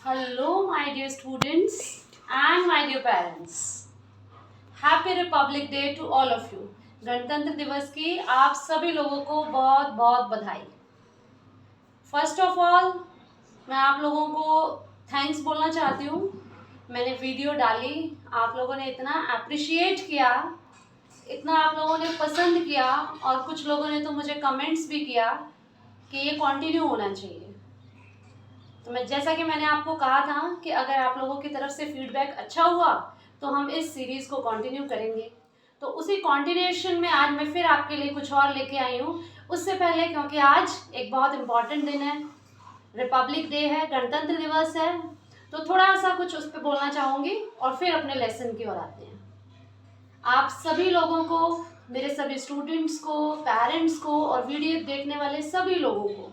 Hello, my dear students and my dear parents. Happy Republic Day to all of you. गणतंत्र दिवस की आप सभी लोगों को बहुत बहुत बधाई। फर्स्ट ऑफ ऑल मैं आप लोगों को थैंक्स बोलना चाहती हूँ। मैंने वीडियो डाली, आप लोगों ने इतना अप्रिशिएट किया, इतना आप लोगों ने पसंद किया और कुछ लोगों ने तो मुझे कमेंट्स भी किया कि ये कंटिन्यू होना चाहिए। तो जैसा कि मैंने आपको कहा था कि अगर आप लोगों की तरफ से फीडबैक अच्छा हुआ तो हम इस सीरीज़ को कंटिन्यू करेंगे। तो उसी कंटिन्यूएशन में आज मैं फिर आपके लिए कुछ और लेके आई हूँ। उससे पहले, क्योंकि आज एक बहुत इम्पॉर्टेंट दिन है, रिपब्लिक डे है, गणतंत्र दिवस है, तो थोड़ा सा कुछ उस पर बोलना चाहूँगी और फिर अपने लेसन की ओर आते हैं। आप सभी लोगों को, मेरे सभी स्टूडेंट्स को, पेरेंट्स को और वीडियो देखने वाले सभी लोगों को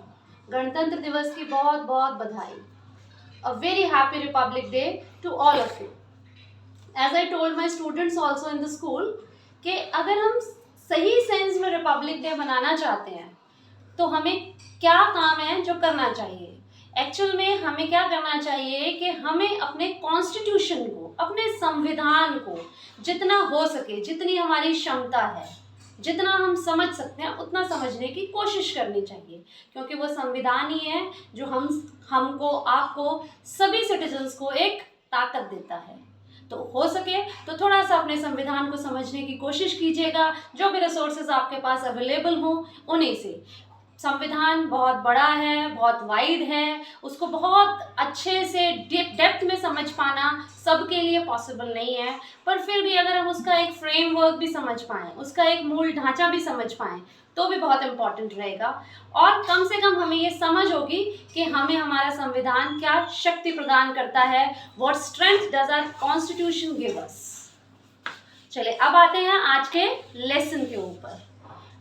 गणतंत्र दिवस की बहुत बहुत बधाई। A very happy Republic Day to all of you. As I told my students also in the school कि अगर हम सही सेंस में रिपब्लिक डे मनाना चाहते हैं तो हमें क्या काम है जो करना चाहिए। एक्चुअल में हमें क्या करना चाहिए कि हमें अपने कॉन्स्टिट्यूशन को, अपने संविधान को जितना हो सके, जितनी हमारी क्षमता है, जितना हम समझ सकते हैं उतना समझने की कोशिश करनी चाहिए, क्योंकि वो संविधान ही है जो हमको, आपको, सभी सिटीजन्स को एक ताकत देता है। तो हो सके तो थोड़ा सा अपने संविधान को समझने की कोशिश कीजिएगा। जो भी रिसोर्सेज आपके पास अवेलेबल हों उन्हीं से। संविधान बहुत बड़ा है, बहुत वाइड है, उसको बहुत अच्छे से डेप्थ में समझ पाना सबके लिए पॉसिबल नहीं है, पर फिर भी अगर हम उसका एक फ्रेमवर्क भी समझ पाएँ, उसका एक मूल ढांचा भी समझ पाएँ तो भी बहुत इम्पॉर्टेंट रहेगा। और कम से कम हमें ये समझ होगी कि हमें हमारा संविधान क्या शक्ति प्रदान करता है। What strength does our constitution give us. चलिए अब आते हैं आज के लेसन के ऊपर।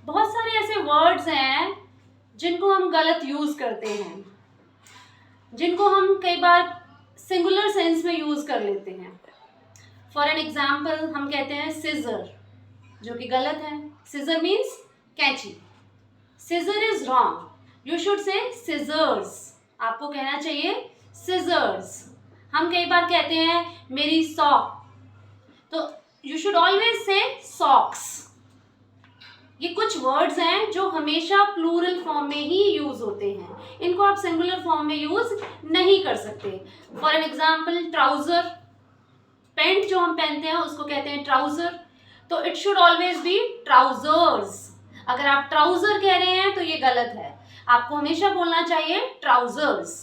बहुत सारे ऐसे वर्ड्स हैं जिनको हम गलत यूज़ करते हैं, जिनको हम कई बार सिंगुलर सेंस में यूज़ कर लेते हैं। फॉर एन एग्जाम्पल हम कहते हैं सिजर, जो कि गलत है। सिजर मीन्स कैंची। Scissor is wrong, you should say scissors. आपको कहना चाहिए सिजर्स। हम कई बार कहते हैं मेरी सॉक, तो you should always say socks. ये कुछ वर्ड्स हैं जो हमेशा प्लूरल फॉर्म में ही यूज होते हैं, इनको आप सिंगुलर फॉर्म में यूज नहीं कर सकते। For an example trouser, pant जो हम पहनते हैं उसको कहते हैं ट्राउजर, तो it should always be trousers. अगर आप ट्राउजर कह रहे हैं तो ये गलत है, आपको हमेशा बोलना चाहिए ट्राउजर्स।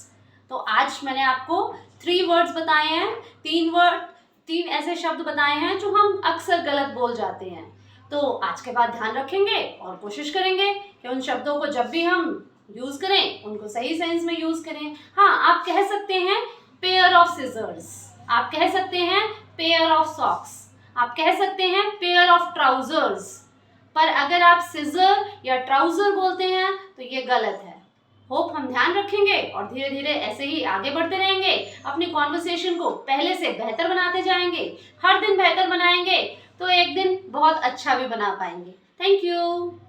तो आज मैंने आपको 3 वर्ड्स बताए हैं, 3 ऐसे शब्द बताए हैं जो हम अक्सर गलत बोल जाते हैं। तो आज के बाद ध्यान रखेंगे और कोशिश करेंगे कि उन शब्दों को जब भी हम यूज करें उनको सही सेंस में यूज करें। हाँ, आप कह सकते हैं पेयर ऑफ सिजर्स, आप कह सकते हैं पेयर ऑफ सॉक्स, आप कह सकते हैं पेयर ऑफ ट्राउजर्स, पर अगर आप सिजर या ट्राउजर बोलते हैं तो ये गलत है। होप हम ध्यान रखेंगे और धीरे धीरे ऐसे ही आगे बढ़ते रहेंगे, अपनी कॉन्वर्सेशन को पहले से बेहतर बनाते जाएंगे। हर दिन बेहतर बनाएंगे तो एक दिन बहुत अच्छा भी बना पाएंगे। Thank you.